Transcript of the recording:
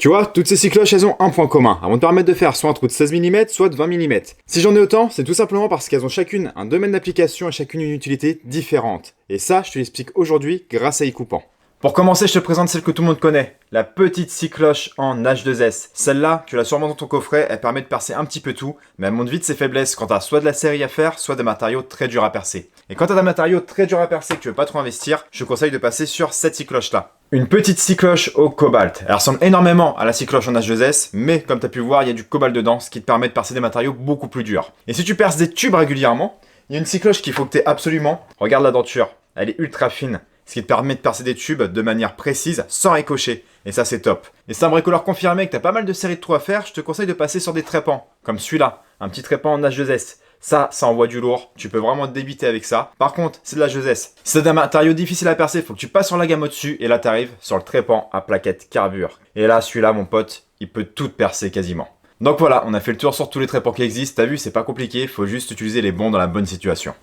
Tu vois, toutes ces cycloches, elles ont un point commun. Elles vont te permettre de faire soit un trou de 16 mm, soit de 20 mm. Si j'en ai autant, c'est tout simplement parce qu'elles ont chacune un domaine d'application et chacune une utilité différente. Et ça, je te l'explique aujourd'hui grâce à iCoupant. Pour commencer, je te présente celle que tout le monde connaît, la petite cycloche en H2S. Celle-là, tu l'as sûrement dans ton coffret, elle permet de percer un petit peu tout, mais elle montre vite ses faiblesses quand tu as soit de la série à faire, soit des matériaux très durs à percer. Et quand tu as des matériaux très durs à percer que tu veux pas trop investir, je te conseille de passer sur cette cycloche-là. Une petite cycloche au cobalt. Elle ressemble énormément à la cycloche en H2S, mais comme tu as pu voir, il y a du cobalt dedans, ce qui te permet de percer des matériaux beaucoup plus durs. Et si tu perces des tubes régulièrement, il y a une cycloche qu'il faut que tu aies absolument. Regarde la denture, elle est ultra fine, ce qui te permet de percer des tubes de manière précise, sans ricocher. Et ça, c'est top. Et c'est un bricoleur confirmé que tu as pas mal de séries de trous à faire, je te conseille de passer sur des trépans, comme celui-là, un petit trépan en H2S. Ça envoie du lourd, tu peux vraiment te débiter avec ça. Par contre, c'est de la H2S. Si c'est un matériau difficile à percer, il faut que tu passes sur la gamme au-dessus et là tu arrives sur le trépan à plaquette carbure. Et là, celui-là, mon pote, il peut tout percer quasiment. Donc voilà, on a fait le tour sur tous les trépans qui existent. T'as vu, c'est pas compliqué, il faut juste utiliser les bons dans la bonne situation.